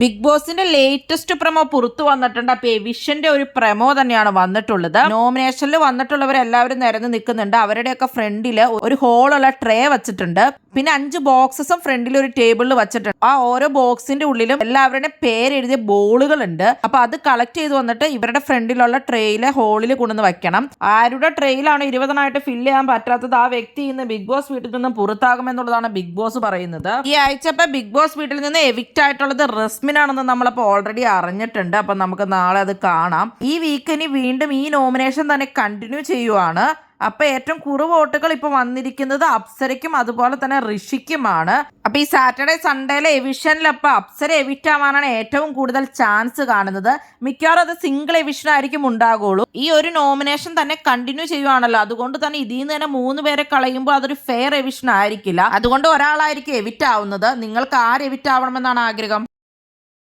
Big ബോസിന്റെ latest promo പുറത്തു വന്നിട്ടുണ്ട്. അപ്പൊ എവിഷന്റെ ഒരു പ്രമോ തന്നെയാണ് വന്നിട്ടുള്ളത്. നോമിനേഷനിൽ വന്നിട്ടുള്ളവരെല്ലാവരും നിരന്ന് നിൽക്കുന്നുണ്ട്. അവരുടെയൊക്കെ ഫ്രണ്ടില് ഒരു ഹോളുള്ള ട്രേ വെച്ചിട്ടുണ്ട്. പിന്നെ 5 ബോക്സസും ഫ്രണ്ടിൽ ഒരു ടേബിളിൽ വെച്ചിട്ടുണ്ട്. ആ ഓരോ ബോക്സിന്റെ ഉള്ളിലും എല്ലാവരുടെയും പേരെഴുതിയ ബോളുകൾ ഉണ്ട്. അപ്പൊ അത് കളക്ട് ചെയ്ത് വന്നിട്ട് ഇവരുടെ ഫ്രണ്ടിലുള്ള ട്രേയിലെ ഹോളിൽ കൊണ്ടുവന്ന് വെക്കണം. ആരുടെ ട്രേയിലാണ് 20 ഫില്ല് ചെയ്യാൻ പറ്റാത്തത് ആ വ്യക്തി ഇന്ന് ബിഗ് ബോസ് വീട്ടിൽ നിന്ന് പുറത്താകുമെന്നുള്ളതാണ് ബിഗ് ബോസ് പറയുന്നത്. ഈ ആഴ്ച ബിഗ് ബോസ് വീട്ടിൽ നിന്ന് എവിക്റ്റ് ആയിട്ടുള്ളത് റസ്മിനാണെന്ന് നമ്മളപ്പോൾ ഓൾറെഡി അറിഞ്ഞിട്ടുണ്ട്. അപ്പൊ നമുക്ക് നാളെ അത് കാണാം. ഈ വീക്കിന് വീണ്ടും ഈ നോമിനേഷൻ തന്നെ കണ്ടിന്യൂ ചെയ്യുവാണ്. അപ്പൊ ഏറ്റവും കുറവ് വോട്ടുകൾ ഇപ്പൊ വന്നിരിക്കുന്നത് അപ്സരയ്ക്കും അതുപോലെ തന്നെ ഋഷിക്കുമാണ്. അപ്പൊ ഈ സാറ്റർഡേ സൺഡേയിലെ എവിഷനിൽ അപ്പൊ അപ്സര എവിറ്റ് ആവാനാണ് ഏറ്റവും കൂടുതൽ ചാൻസ് കാണുന്നത്. മിക്കവാറും അത് സിംഗിൾ എവിഷൻ ആയിരിക്കും ഉണ്ടാകുള്ളൂ. ഈ ഒരു നോമിനേഷൻ തന്നെ കണ്ടിന്യൂ ചെയ്യുവാണല്ലോ, അതുകൊണ്ട് തന്നെ ഇതിൽ നിന്ന് തന്നെ 3 പേരെ കളയുമ്പോൾ അതൊരു ഫെയർ എവിഷൻ ആയിരിക്കില്ല. അതുകൊണ്ട് ഒരാളായിരിക്കും എവിറ്റ് ആവുന്നത്. നിങ്ങൾക്ക് ആര് എവിറ്റ് ആവണമെന്നാണ് ആഗ്രഹം?